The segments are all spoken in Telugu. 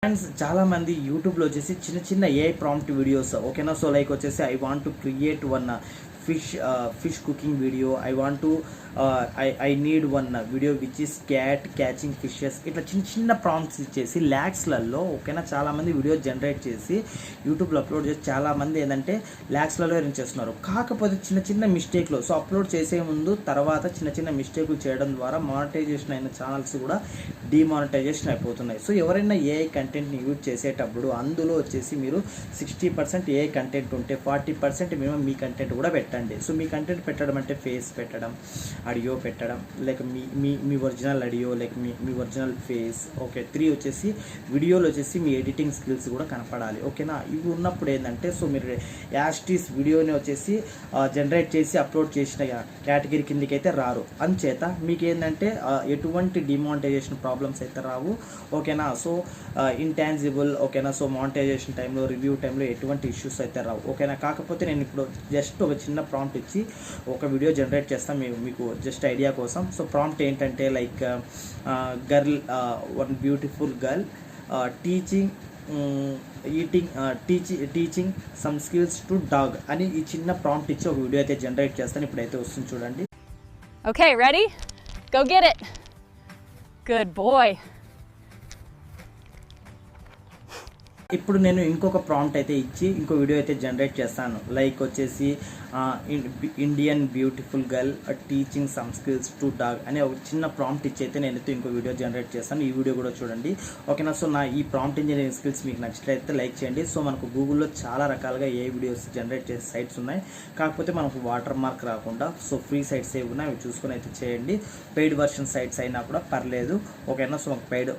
ఫ్రెండ్స్ చాలా మంది యూట్యూబ్లో వచ్చేసి చిన్న చిన్న ఏఐ ప్రాంప్ట్ వీడియోస్ ఓకేనా. సో లైక్ వచ్చేసి I want to create one fish cooking video, I want to I need one video which is cat catching fishes, ఇట్లా చిన్న చిన్న ప్రాంప్ట్స్ ఇచ్చేసి ల్యాక్స్లలో ఓకేనా చాలామంది వీడియో జనరేట్ చేసి యూట్యూబ్లో అప్లోడ్ చేసి చాలామంది ఏంటంటే ల్యాక్స్లలో ఎర్న్ చేస్తున్నారు. కాకపోతే చిన్న చిన్న మిస్టేక్లు, సో అప్లోడ్ చేసే ముందు తర్వాత చిన్న చిన్న మిస్టేక్లు చేయడం ద్వారా మానిటైజేషన్ అయిన ఛానల్స్ కూడా డిమానిటైజేషన్ అయిపోతున్నాయి. సో ఎవరైనా ఏఐ కంటెంట్ని యూజ్ చేసేటప్పుడు అందులో వచ్చేసి మీరు 60% ఏఐ కంటెంట్ ఉంటే 40% మినిమం మీ కంటెంట్ కూడా పెట్టండి. సో మీ కంటెంట్ పెట్టడం అంటే ఫేస్ పెట్టడం, ఆడియో పెట్టడం, లైక్ మీ ఒరిజినల్ ఆడియో, లైక్ మీ ఒరిజినల్ ఫేస్. ఓకే 3 వచ్చేసి వీడియోలో వచ్చేసి మీ ఎడిటింగ్ స్కిల్స్ కూడా కనపడాలి ఓకేనా. ఇవి ఉన్నప్పుడు ఏంటంటే సో మీరు యాస్టీస్ వీడియోని వచ్చేసి జనరేట్ చేసి అప్లోడ్ చేసిన కేటగిరీ కిందకి అయితే రారు. అంచేత మీకు ఏంటంటే ఎటువంటి డిమానిటైజేషన్ ప్రాబ్లమ్స్ అయితే రావు ఓకేనా. సో ఇంటాంజిబుల్ ఓకేనా. సో మానిటైజేషన్ టైంలో రివ్యూ టైంలో ఎటువంటి ఇష్యూస్ అయితే రావు ఓకేనా. కాకపోతే నేను ఇప్పుడు జస్ట్ ఒక చిన్న ప్రాంప్ట్ ఇచ్చి ఒక వీడియో జనరేట్ చేస్తాను మీకు జస్ట్ ఐడియా కోసం. సో ప్రాంప్ట్ ఏంటంటే like girl one beautiful girl teaching teaching some skills to dog అని ఈ చిన్న ప్రాంప్ట్ ఇచ్చి ఒక వీడియో అయితే జనరేట్ చేస్తాను. ఇప్పుడైతే వస్తుంది చూడండి. Okay, ready? Go get it. Good boy. ఇప్పుడు నేను ఇంకొక ప్రాంప్ట్ అయితే ఇచ్చి ఇంకో వీడియో అయితే జనరేట్ చేస్తాను. లైక్ వచ్చేసి Indian beautiful girl teaching some skills to dog అనే ఒక చిన్న ప్రాంప్ట్ ఇచ్చి అయితే నేనైతే ఇంకో వీడియో జనరేట్ చేస్తాను. ఈ వీడియో కూడా చూడండి ఓకేనా. సో నా ఈ ప్రాంప్ట్ ఇంజనీరింగ్ స్కిల్స్ మీకు నచ్చినట్లయితే లైక్ చేయండి. సో మనకు గూగుల్లో చాలా రకాలుగా ఏ వీడియోస్ జనరేట్ చేసే సైట్స్ ఉన్నాయి. కాకపోతే మనకు వాటర్ మార్క్ రాకుండా సో ఫ్రీ సైట్స్ ఏ ఉన్నాయి, అవి చూసుకొని అయితే చేయండి. పెయిడ్ వర్షన్ సైట్స్ అయినా కూడా పర్లేదు ఓకేనా. సో మాకు పెయిడ్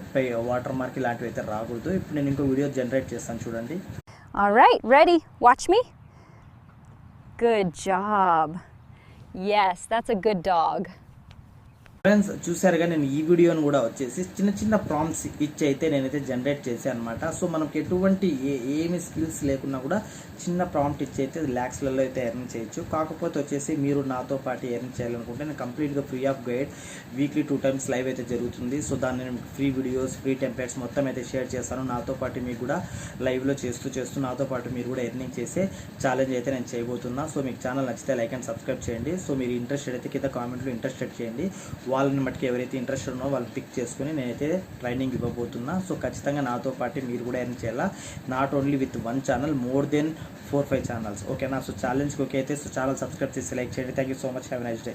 వాటర్ మార్క్ ఇలాంటివి అయితే రాకూడదు. ఇప్పుడు నేను ఇంకో వీడియో జనరేట్ చేస్తాను చూడండి. All right, ready? Watch me. Good job. Yes, that's a good dog. Friends చూసారుగా నేను ఈ వీడియోని కూడా వచ్చేసి చిన్న చిన్న ప్రాంప్ట్స్ ఇచ్చి అయితే నేనైతే జనరేట్ చేశాను అనమాట. సో మనకు ఎటువంటి ఏమి స్కిల్స్ లేకున్నా కూడా చిన్న ప్రాంప్ట్ ఇచ్చి అయితే ల్యాక్స్లలో అయితే ఎర్న్ చేయొచ్చు. కాకపోతే వచ్చేసి మీరు నాతో పాటు ఎర్న్ చేయాలనుకుంటే నేను కంప్లీట్గా free of guide weekly 2 times live అయితే జరుగుతుంది. సో దాన్ని నేను ఫ్రీ వీడియోస్ ఫ్రీ టెంప్లెట్స్ మొత్తం అయితే షేర్ చేస్తాను. నాతో పాటు మీకు కూడా లైవ్లో చేస్తూ నాతో పాటు మీరు కూడా ఎర్నింగ్ చేసే ఛాలెంజ్ అయితే నేను చేయబోతున్నా. సో మీకు ఛానల్ నచ్చితే లైక్ అండ్ సబ్స్క్రైబ్ చేయండి. సో మీరు ఇంట్రెస్టెడ్ అయితే కింద కామెంట్లో ఇంట్రెస్టెడ్ చేయండి. వాళ్ళని మట్టుకు ఎవరైతే ఇంట్రెస్ట్ ఉన్నారో వాళ్ళు పిక్ చేసుకుని నేనైతే ట్రైనింగ్ ఇవ్వబోతున్నా. సో ఖచ్చితంగా నాతో పాటు మీరు కూడా ఎర్న్ చేయాలా. Not only with 1 channel, more than 4-5 channels ఓకేనా. సో ఛాలెంజ్కి ఓకే అయితే సో ఛానల్ సబ్స్క్రైబ్ చేసి లైక్ చేయండి. Thank you so much. Have a nice day.